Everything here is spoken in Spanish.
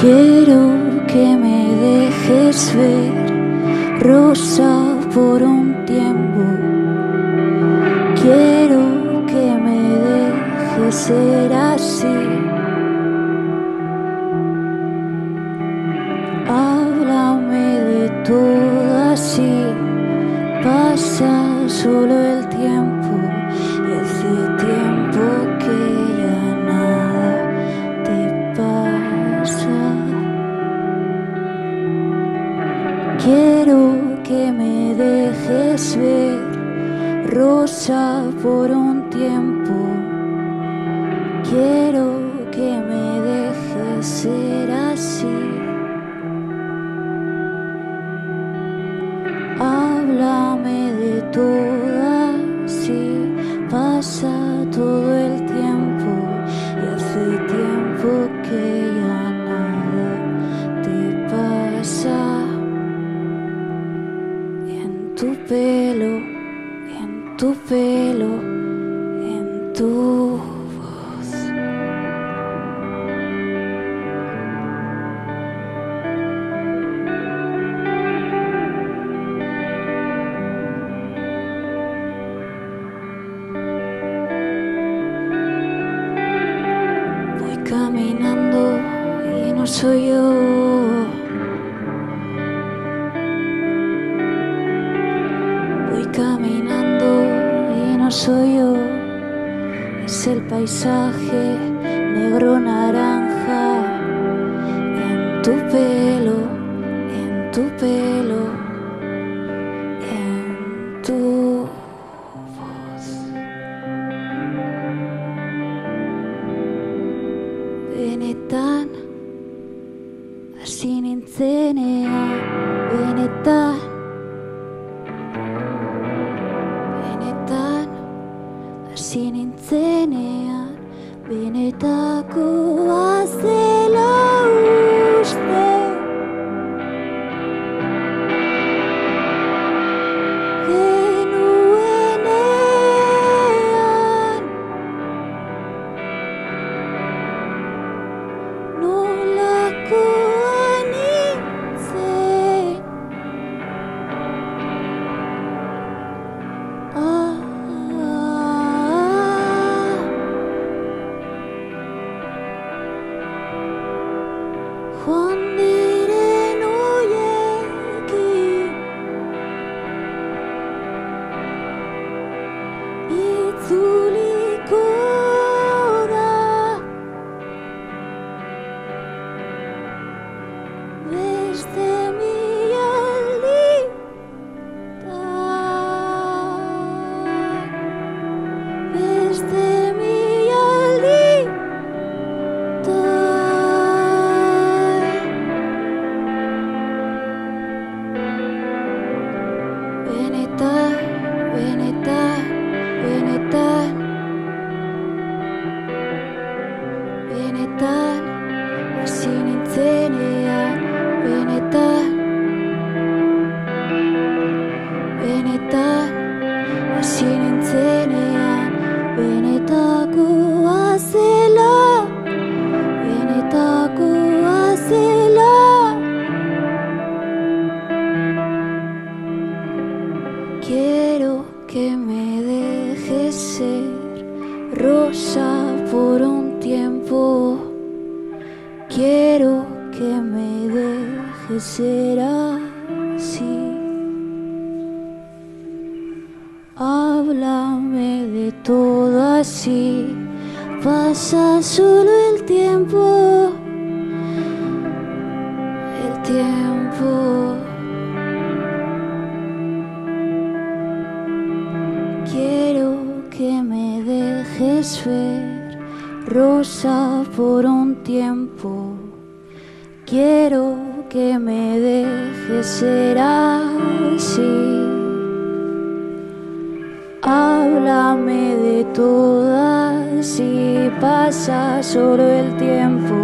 Quiero que me dejes ver, rosa, por un tiempo. Quiero que me dejes ser así. Háblame de todo así. Pasa solo el tiempo y hace tiempo que ya nada te pasa. Quiero que me dejes ver, rosa, por un tiempo. Quiero que me dejes ser así. Háblame de todo así. Pasa todo el tiempo y hace tiempo que ya nada te pasa. En tu pelo, en tu pelo, en tu voz. Voy caminando y no soy yo. Caminando y no soy yo, es el paisaje negro naranja en tu pelo, en tu pelo, en tu voz. Benetan, así nintzenean, benetan. Hasi nintzenean, benetakoa zela uste. Genuenean, nolakoa nintzen. Joan diren oiekin itzuliko da beste mila alditan, beste mila alditan. Benetan, benetan, benetan, benetan, hasi nintzenean, benetan, benetan, hasi nintzenean, benetakoa zela, benetakoa zela. Quiero que me dejes ser, rosa, por un tiempo. Quiero que me dejes ser así. Háblame de todo así. Pasa solo el tiempo, el tiempo. Quiero que me dejes ver, rosa, por un tiempo. Quiero que me dejes ser así. Háblame de todo así. Pasa solo el tiempo